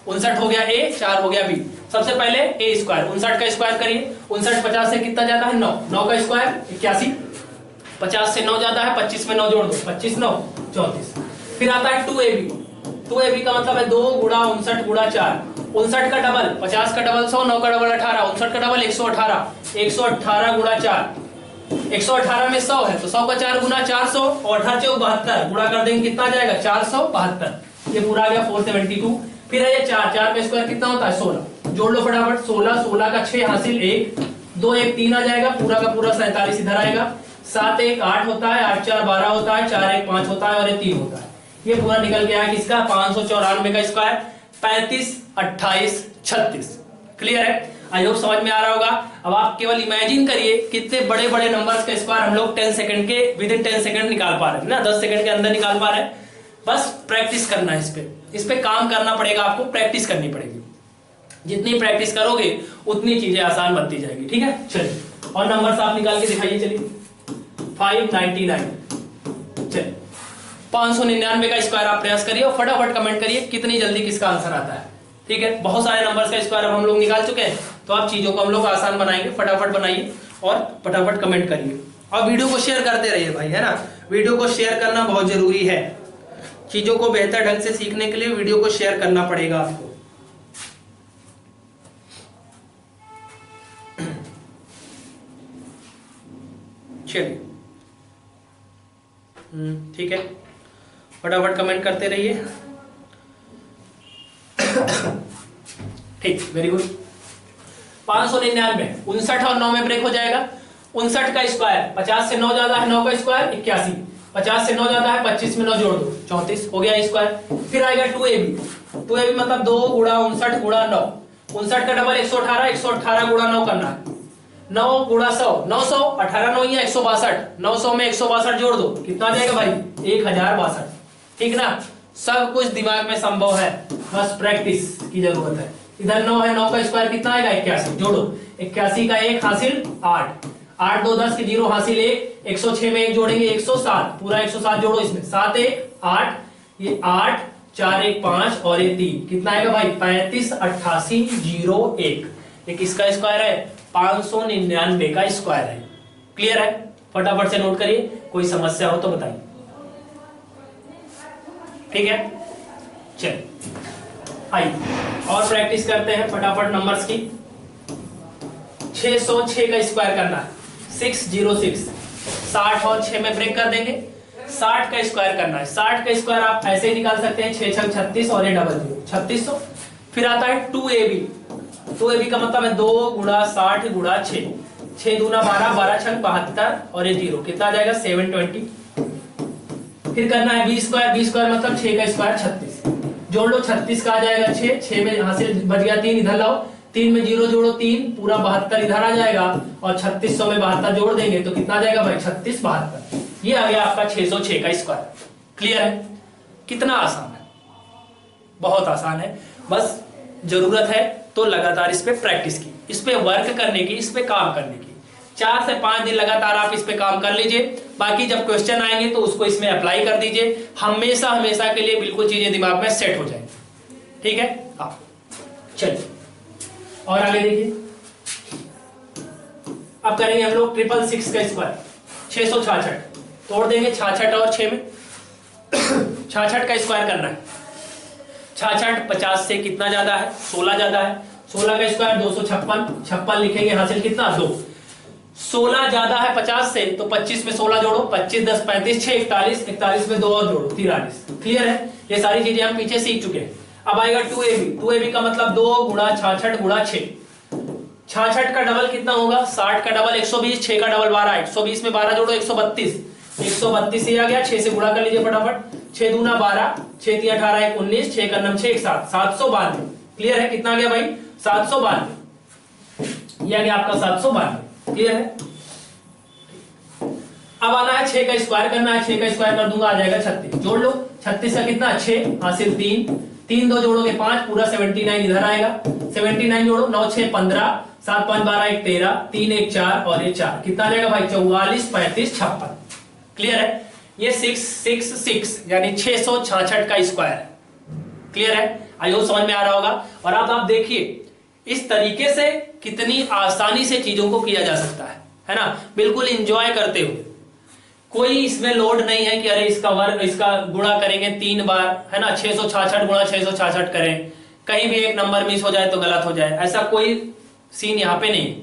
59 हो गया ए, 4 हो गया बी। सबसे पहले ए स्क्वायर, 59 का स्क्वायर करिए। 59 50 से कितना ज्यादा है? 9, 9 का स्क्वायर 81, 50 से 9 ज्यादा है, 25 में 9 जोड़ दो, 25 9 34। फिर आता है 2ab, 2ab का मतलब है 2 गुणा 59 गुणा 4, 59 का डबल 50 का डबल 100, 9 का डबल 18, 59 का डबल 118, 118 गुणा 4, 118 में 100 है तो 100 का 4 गुना 400 और 18 चौक 72, गुणा कर देंगे कितना जाएगा? 472, ये पूरा आ गया 472। फिर है ये 4, 4 का स्क्वायर कितना होता है? 16, जोड़ लो फटाफट। 16, 16 का 6, हासिल 1, 2 1 3 आ जाएगा, पूरा का पूरा 47 इधर आएगा, 7 1 8 होता है, 8 4 12 होता है, 4 1 5 होता है और ये 3 होता है। ये पूरा निकल गया किसका? 594 का स्क्वायर 35 28 36। क्लियर है? आई होप समझ में आ रहा होगा। अब आप केवल इमेजिन करिए कितने बड़े बड़े नंबर्स का स्क्वायर हम लोग 10 सेकंड के विद इन 10 सेकंड निकाल पा रहे हैं ना, 10 सेकंड के अंदर निकाल पा रहे हैं। बस प्रैक्टिस करना है, इस पे काम करना पड़ेगा, आपको प्रैक्टिस करनी पड़ेगी। जितनी प्रैक्टिस करोगे उतनी चीजें आसान बनती जाएगी। ठीक है, चलिए और नंबर्स आप निकाल के दिखाइए। चलिए 599, चलिए 599 का स्क्वायर आप प्रयास करिए और फटाफट कमेंट करिए कितनी जल्दी किसका आंसर आता है। ठीक है, बहुत सारे नंबर्स का स्क्वायर अब हम लोग निकाल चुके हैं, तो आप चीजों को हम लोग आसान बनाएंगे। फटाफट बनाइए और फटाफट कमेंट करिए और वीडियो को शेयर करते रहिए भाई, है ना। वीडियो को शेयर करना बहुत जरूरी है। चीजों को बेहतर ढंग से सीखने के लिए वीडियो को शेयर करना पड़ेगा आपको। चलिए ठीक है, फटाफट कमेंट करते रहिए। ठीक, वेरी गुड। 599, 59 और 9 में ब्रेक हो जाएगा। 59 का स्क्वायर 50 से 9 ज्यादा है, 9 का स्क्वायर 81, 50 से 9 ज्यादा है, 25 में 9 जोड़ दो 34 हो गया स्क्वायर। फिर आएगा 2ab, 2ab मतलब 2 गुणा 59 गुणा 9, 59 का डबल 118, 118 गुणा 9 करना है, 9 गुणा 100, 900, 18 9 या 162, 900 में 162 जोड़ दो, कितना आ जाएगा भाई? 1062। ठीक ना, सब कुछ दिमाग में संभव है, बस प्रैक्टिस की जरूरत है। इधर 9 है, 9 का स्क्वायर कितना आएगा? 81, जोड़ो। 81 का 1 हासिल 8, 8 2 10 के 0 हासिल 1, 106 में 1 जोड़ेंगे 107, पूरा 107 जोड़ो इसमें, 7 1 8, ये 8 4 1 5 और ये 3, कितना आएगा भाई? 35 88 01। ये किसका स्क्वायर है? 599 का स्क्वायर है। क्लियर है? फटाफट से नोट करिए, कोई समस्या हो तो बताइए। ठीक है, चलिए आइए और प्रैक्टिस करते हैं फटाफट नंबर्स की। 606 का स्क्वायर करना है, 606, 60 और 6 में ब्रेक कर देंगे, 60 का स्क्वायर करना है। 60 का स्क्वायर आप ऐसे ही निकाल सकते हैं, 6 6 36 और ये डबल 0 3600। फिर आता है 2ab, 2ab का मतलब है 2 गुणा 60 गुणा 6, 6 दूना 12, 12 छंग 72 और ये 0 कितना आ जाएगा 720। फिर करना है b स्क्वायर, b स्क्वायर मतलब 6 का स्क्वायर 36, जोड़ लो 36 का आ जाएगा 6, 6 में यहां से बच गया 3, इधर लाओ 3 में 0 जोड़ो 3, पूरा 72 इधर आ जाएगा और 3600 में 72 जोड़ देंगे तो कितना आ जाएगा भाई 36 72। ये आ गया आपका 606 का स्क्वायर। क्लियर है? कितना आसान है, बहुत आसान है। बस जरूरत है तो लगातार इस पे प्रैक्टिस की, इस पे वर्क करने की, इस पे काम करने की। 4 से 5 दिन लगातार आप इस पे काम कर लीजिए, बाकी जब क्वेश्चन आएंगे तो उसको इसमें अप्लाई कर दीजिए। हमेशा हमेशा के लिए बिल्कुल चीजें दिमाग में सेट हो जाएंगी। ठीक है, हाँ चलिए और आगे देखिए। अब करेंगे हम लोग 666 का स्क्वायर, 666 तोड़ देंगे 66 और 6 में 66 का स्क्वायर करना है। 66 50 से कितना ज्यादा है, 16 ज्यादा है। 16 का स्क्वायर 256, 56 लिखेंगे, हासिल कितना 2। 16 ज्यादा है 50 से तो 25 में 16 जोड़ो, 25 10 35 6 41, 41 में 2 और जोड़ो 43। क्लियर है? ये सारी चीजें हम पीछे सीख चुके हैं। अब आएगा 2ab, 2ab का मतलब 2 गुणा 66 गुणा 6। 66 का डबल कितना होगा, 60 का डबल 120, 6 का डबल 12, 120 में 12 जोड़ो 132, 132 ही आ गया। 6 से गुणा कर लीजिए फटाफट, 6 दूना 12, 6 3 18 1 19, 6 का नम 6 7, 792। क्लियर है? कितना आ गया भाई 792, ये आ गया आपका 792। क्लियर है? अब आना है 6 का स्क्वायर करना है, 6 का स्क्वायर कर दूंगा आ जाएगा 36, जोड़ लो 36 का कितना 6 हासिल 3, 3 2 जोड़ोगे 5, पूरा 79 इधर आएगा, 79 जोड़ो 9 6 15, 7 5 12 1 13, 3 1 4 और ये 4 कितना आ जाएगा भाई 44 35 56। क्लियर है? ये 666 यानी 666 का स्क्वायर है। क्लियर है? आई होप समझ में आ रहा होगा। और अब आप देखिए इस तरीके से कितनी आसानी से चीजों को किया जा सकता है ना, बिल्कुल एंजॉय करते हुए। कोई इसमें लोड नहीं है कि अरे इसका वर्ग, इसका गुणा करेंगे 3 बार, है ना, 666 गुणा 666 करें, कहीं भी एक नंबर मिस हो जाए तो गलत हो जाए, ऐसा कोई सीन यहाँ पे नहीं।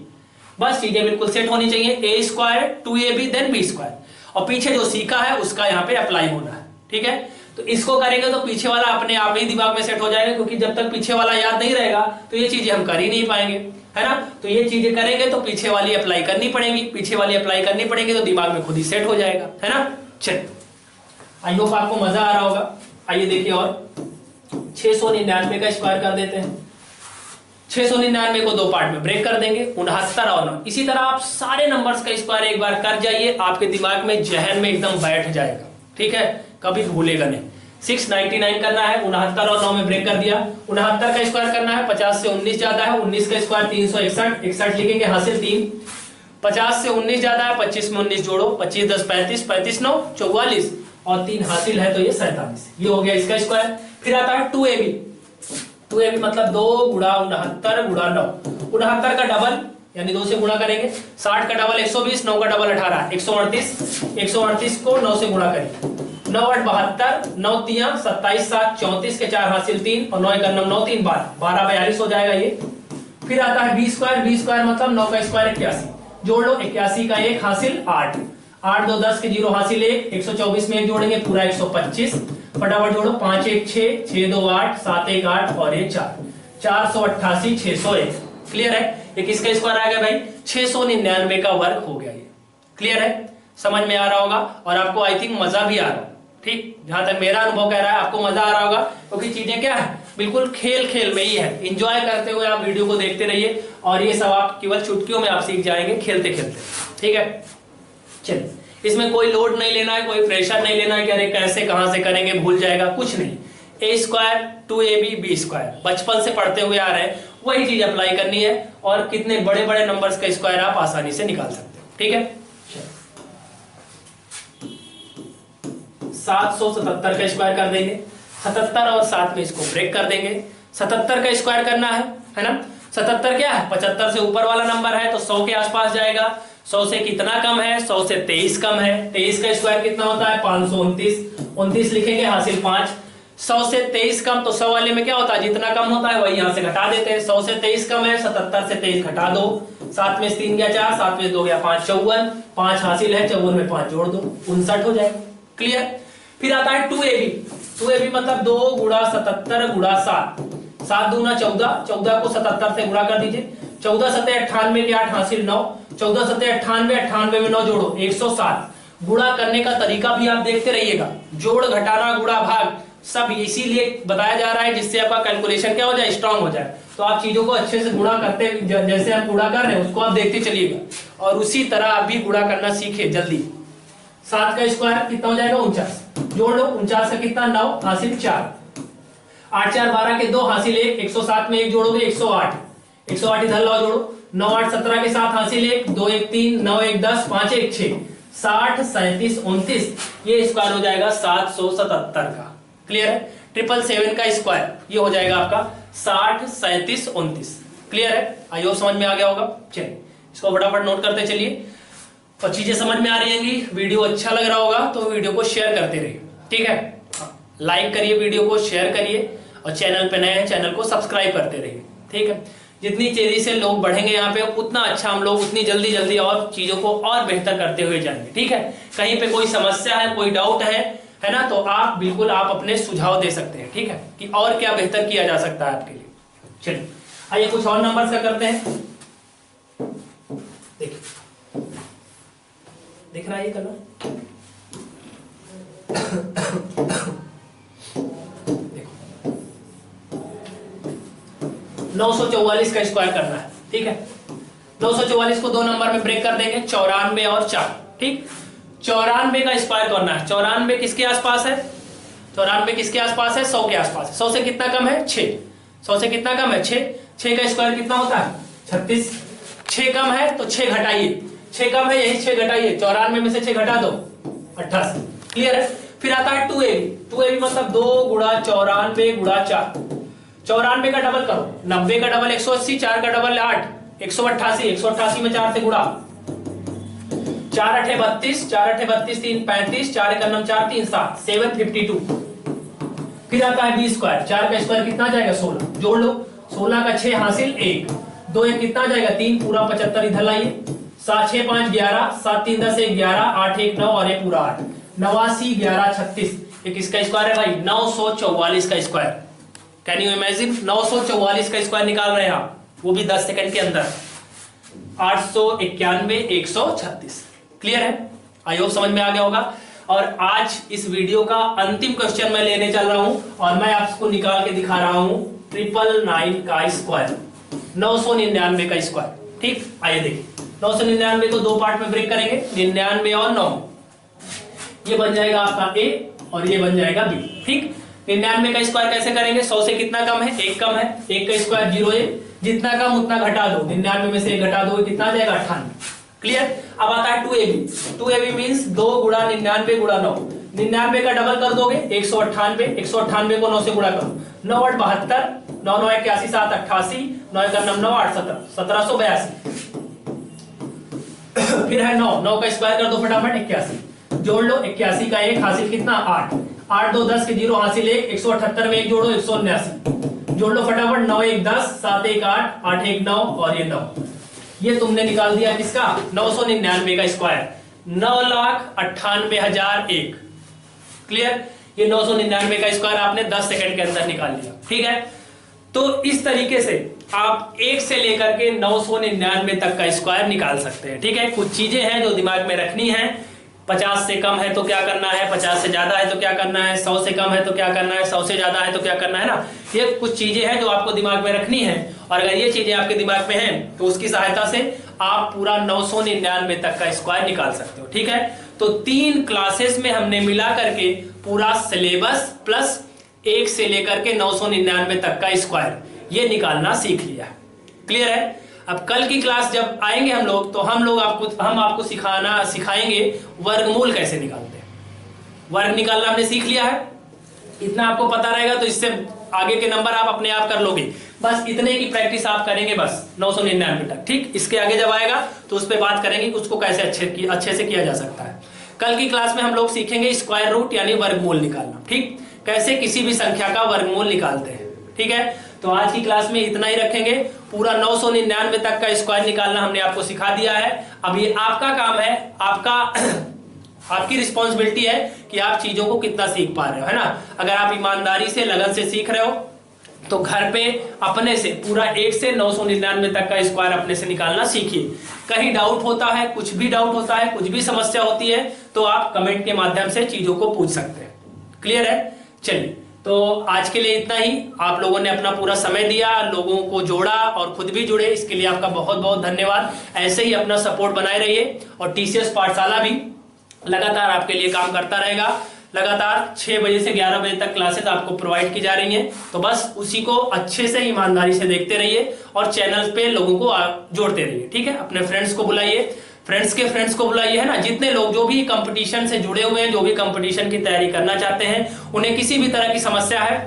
बस चीजें बिल्कुल सेट होनी चाहिए, a square 2ab then b square, और पीछे जो सीखा है उसका यहाँ पे अप्लाई होना है। ठीक है, तो इसको करेंगे तो पीछे वाला अपने आप ही दिमाग में सेट हो जाएगा, क्योंकि जब तक पीछे वाला याद नहीं रहेगा तो ये चीजें हम कर ही नहीं पाएंगे, है ना। तो ये चीजें करेंगे तो पीछे वाली अप्लाई करनी पड़ेगी, पीछे वाली अप्लाई करनी पड़ेगी तो दिमाग में खुद ही सेट हो जाएगा, है ना। चलिए, आई होप आपको मजा आ रहा होगा। आइए देखिए, और 699 का स्क्वायर कर देते हैं। 699 को 2 पार्ट में ब्रेक कर देंगे, 69 और 9। इसी तरह आप सारे नंबर्स का स्क्वायर एक बार कर जाइए, आपके दिमाग में जहन में एकदम बैठ जाएगा। ठीक है, कभी भूलेगा नहीं। 699 करना है, 69 और 9 में ब्रेक कर दिया। 69 का स्क्वायर करना है, 50 से 19 ज्यादा है, 19 का स्क्वायर 361, 61 लिखेंगे, हासिल 3। 50 से 19 ज्यादा है, 25 में 19 जोड़ो, 25 10 35, 35 9 44 और 3 हासिल है तो ये 47। ये हो गया इसका स्क्वायर। फिर आता है 2ab, 2ab मतलब 2 गुणा 69 गुणा 9। 69 का डबल यानी 2 से गुणा करेंगे, 60 का डबल 120, 9 का डबल 18, 138, 138 को 9 से गुणा करेंगे, 9 8 72, 9 3 27 7 34 के 4 हासिल 3 और 9 1 9 3 12, 12 42 हो जाएगा ये। फिर आता है b स्क्वायर, b स्क्वायर मतलब 9 का स्क्वायर 81, जोड़ लो 81 का 1 हासिल 8, 8 2 10 के 0 हासिल 1, 124 में 1 जोड़ेंगे पूरा 125, फटाफट जोड़ो 5 1 6, 6 2 8, 7 1 8 और ये 4, 488 601। क्लियर है? ये किसका स्क्वायर आ गया भाई 699 का वर्ग हो गया ये। क्लियर है? समझ में आ रहा होगा और आपको आई थिंक मजा भी आ रहा होगा। ठीक, जहां तक मेरा अनुभव कह रहा है आपको मजा आ रहा होगा, क्योंकि चीजें क्या है बिल्कुल खेल खेल में ही है। एंजॉय करते हुए आप वीडियो को देखते रहिए और ये सब आप केवल चुटकियों में आप सीख जाएंगे खेलते खेलते। ठीक है, चलिए, इसमें कोई लोड नहीं लेना है, कोई प्रेशर नहीं लेना है कि अरे कैसे कहां से करेंगे, भूल जाएगा, कुछ नहीं। a square 2ab b square बचपन से पढ़ते हुए आ रहे हैं, वही चीज अप्लाई करनी है और कितने बड़े बड़े नंबर्स का स्क्वायर आप आसानी से निकाल सकते हैं। ठीक है, 777 का स्क्वायर कर देंगे, 77 और 7 में इसको ब्रेक कर देंगे। 77 का स्क्वायर करना है ना। 77 क्या है, 75 से ऊपर वाला नंबर है तो 100 के आसपास जाएगा। 100 से कितना कम है, 100 से 23 कम है। 23 का स्क्वायर कितना होता है 529, 29 लिखेंगे, हासिल 5। 100 से 23 कम, तो 100 वाले में क्या होता है, जितना कम होता है वही यहां से घटा देते हैं। 100 से 23 कम है, 77 से 23 घटा दो, 7 में 3 गया 4, 7 में 2 गया 5, 54, 5 हासिल है, 54 में 5 जोड़ दो, 59 हो जाएगा। क्लियर। फिर आता है 2ab। 2ab मतलब 2 गुणा 77 गुणा 7, 7 दूना 14, 14 को 77 से गुणा कर दीजिए, 14 सत्ते 98 के 8 हासिल 9, 14 सत्ते 98, 98 में 9 जोड़ो 107। गुणा करने का तरीका भी आप देखते रहिएगा, जोड़ घटाना गुणा भाग सब इसीलिए बताया जा रहा है जिससे आपका कैलकुलेशन क्या हो जाए, स्ट्रांग हो जाए। तो आप चीजों को अच्छे से गुणा करते, जैसे हम गुणा कर रहे हैं उसको आप देखते चलिएगा, और उसी तरह आप भी गुणा करना सीखे जल्दी। 7 का स्क्वायर कितना हो जाएगा, 49, जोड़ लो, 49 का कितना 9 हासिल 4, 8 4 12 के 2 हासिल 1, 107 में 1 जोड़ोगे 108, 108 इधर लाओ जोड़ो, 9 8 17 के 7 हासिल 1, 2 1 3, 9 1 10, 5 1 6, 60 37 29, ये स्क्वायर हो जाएगा 777 का। क्लियर है। 777 का स्क्वायर ये हो जाएगा आपका 60 37 29। क्लियर है, आई होप समझ में आ गया होगा। चलिए इसको फटाफट नोट करते चलिए, और चीजें समझ में आ रही होंगी, वीडियो अच्छा लग रहा होगा तो वीडियो को शेयर करते रहिए, ठीक है। लाइक करिए, वीडियो को शेयर करिए, और चैनल पे नए हैं चैनल को सब्सक्राइब करते रहिए, ठीक है। जितनी तेजी से लोग बढ़ेंगे यहाँ पे उतना अच्छा हम लोग उतनी जल्दी जल्दी और चीजों को और बेहतर करते हुए जाएंगे, ठीक है। कहीं पे कोई समस्या है, कोई डाउट है ना, तो आप बिल्कुल आप अपने सुझाव दे सकते हैं, ठीक है, कि और क्या बेहतर किया जा सकता है आपके लिए। चलिए आइए कुछ और नंबर्स का करते हैं। देखिए दिख रहा है ये कलर, देखो 944 का स्क्वायर करना है, ठीक है। 944 को 2 नंबर में ब्रेक कर देंगे, 94 और 4, ठीक। 94 का स्क्वायर करना है। 94 किसके आसपास है, 94 किसके आसपास है, 100 के आसपास है। 100 से कितना कम है, 6, 100 से कितना कम है 6, 6 का स्क्वायर कितना होता है 36, 6 कम है तो 6 घटाइए, 6 कम है यही 6 घटाइए, 94 में से 6 घटा दो 88। क्लियर है। फिर आता है 2ab। 2ab मतलब 2 गुणा 94 गुणा 4, 94 का डबल करो, 90 का डबल 180, 4 का डबल 8, 188, 188 में 4 से गुणा, 4 8 32, 4 8 32 3 35, 4 1 9 4 3 7, 752। फिर आता है b स्क्वायर, 4 का स्क्वायर कितना जाएगा 16, जोड़ लो, 16 का 6 हासिल 1, 2 1 कितना जाएगा 3, पूरा 75 इधर लाइए, 7 6 5 11, 7 3 10 1 11, 8 1 9 और ये पूरा 8, 89 11 36। ये किसका स्क्वायर है भाई, 944 का स्क्वायर। कैन यू इमेजिन, 944 का स्क्वायर निकाल रहे हैं आप, वो भी 10 सेकंड के अंदर। 891 136। क्लियर है, आई होप समझ में आ गया होगा। और आज इस वीडियो का अंतिम क्वेश्चन मैं लेने चल रहा हूं, और मैं आपको निकाल के दिखा रहा हूं 999 का स्क्वायर, 999 का स्क्वायर, ठीक। आइए देखिए, 999 को 2 पार्ट में ब्रेक करेंगे, 99 और 9, ये बन जाएगा आपका ए और ये बन जाएगा बी, ठीक। 99 का स्क्वायर कैसे करेंगे, 100 से कितना कम है, 1 कम है, 1 का स्क्वायर 0 है, जितना कम उतना घटा दो, 99 में से 1 घटा दो, कितना जाएगा 98। क्लियर। अब आता है 2ab। 2ab मींस 2 गुणा 99 गुणा 9, 99 का डबल कर दोगे 198, 198 को 9 से गुणा करो, 9 8 72, 9 9 81, 7 88, 9 1 9 9 8 17, 1782। फिर है 9, 9 का स्क्वायर कर दो फटाफट 81, जोड़ लो, 81 का 1 हासिल कितना 8, 8 2 10 के 0 हासिल 1, 178 में 1 जोड़ो 179, जोड़ लो फटाफट, 9 1 10, 7 1 8, 8 1 9 और ये 9। ये तुमने निकाल दिया किसका, 999 का स्क्वायर, 9,98,001। क्लियर। ये 999 का स्क्वायर आपने 10 सेकंड के अंदर निकाल लिया, ठीक है। तो इस तरीके से आप 1 से लेकर के 999 तक का स्क्वायर निकाल सकते हैं, ठीक है। कुछ चीजें हैं जो दिमाग में रखनी है, 50 से कम है तो क्या करना है, 50 से ज्यादा है तो क्या करना है, 100 से कम है तो क्या करना है, 100 से ज्यादा है तो क्या करना है ना। ये कुछ चीजें हैं जो आपको दिमाग में रखनी है, और अगर ये चीजें आपके दिमाग में हैं तो उसकी सहायता से आप पूरा 999 तक का स्क्वायर निकाल सकते हो, ठीक है। तो 3 क्लासेस में हमने मिला करके पूरा सिलेबस प्लस 1 से लेकर के 999 तक का स्क्वायर ये निकालना सीख लिया। क्लियर है। अब कल की क्लास जब आएंगे हम लोग, तो हम आपको सिखाएंगे वर्गमूल कैसे निकालते हैं। वर्ग निकालना हमने सीख लिया है, इतना आपको पता रहेगा तो इससे आगे के नंबर आप अपने आप कर लोगे। बस इतने की प्रैक्टिस आप करेंगे बस 999 तक, ठीक। इसके आगे जब आएगा तो उस पर बात करेंगे कि उसको कैसे अच्छे से किया जा सकता है। कल की क्लास में हम लोग सीखेंगे स्क्वायर रूट यानी वर्गमूल निकालना, ठीक। कैसे किसी भी संख्या का वर्गमूल निकालते हैं। ठीक है, तो आज की क्लास में इतना ही रखेंगे। पूरा 999 तक का स्क्वायर निकालना हमने आपको सिखा दिया है। अब ये आपका काम है, आपकी रिस्पॉन्सिबिलिटी है कि आप चीजों को कितना सीख पा रहे हो, है ना। अगर आप ईमानदारी से लगन से सीख रहे हो तो घर पे अपने से पूरा 1 से 999 तक का स्क्वायर अपने से निकालना सीखिए। कहीं डाउट होता है, कुछ भी डाउट होता है, कुछ भी समस्या होती है तो आप कमेंट के माध्यम से चीजों को पूछ सकते हैं। क्लियर है? चलिए, तो आज के लिए इतना ही। आप लोगों ने अपना पूरा समय दिया, लोगों को जोड़ा और खुद भी जुड़े, इसके लिए आपका बहुत बहुत धन्यवाद। ऐसे ही अपना सपोर्ट बनाए रहिए और टीसीएस पाठशाला भी लगातार आपके लिए काम करता रहेगा। लगातार 6 बजे से 11 बजे तक क्लासेस आपको प्रोवाइड की जा रही हैं, तो बस उसी को अच्छे से ईमानदारी से देखते रहिए और चैनल पे लोगों को जोड़ते रहिए। ठीक है, अपने फ्रेंड्स को बुलाइए, फ्रेंड्स के फ्रेंड्स को बुलाइए, है ना। जितने लोग जो भी कंपटीशन से जुड़े हुए हैं, जो भी कंपटीशन की तैयारी करना चाहते हैं, उन्हें किसी भी तरह की समस्या है,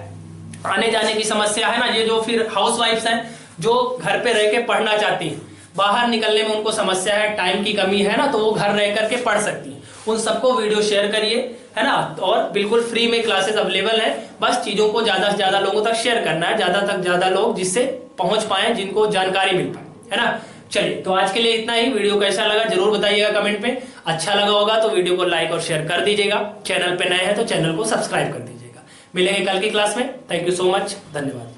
आने जाने की समस्या है ना, ये जो फिर हाउस वाइफ्स हैं जो घर पे रह के पढ़ना चाहती हैं, बाहर निकलने में उनको समस्या है, टाइम की कमी है ना, तो वो घर रह करके पढ़ सकती हैं, उन सबको वीडियो शेयर करिए, है ना। और बिल्कुल फ्री में क्लासेस अवेलेबल है। बस चीजों को ज्यादा से ज्यादा लोगों तक शेयर करना है, ज्यादा तक ज्यादा लोग जिससे पहुंच पाए, जिनको जानकारी मिल पाए, है ना। चलिए, तो आज के लिए इतना ही। वीडियो कैसा लगा जरूर बताइएगा कमेंट में। अच्छा लगा होगा तो वीडियो को लाइक और शेयर कर दीजिएगा। चैनल पे नए हैं तो चैनल को सब्सक्राइब कर दीजिएगा। मिलेंगे कल की क्लास में। थैंक यू सो मच, धन्यवाद।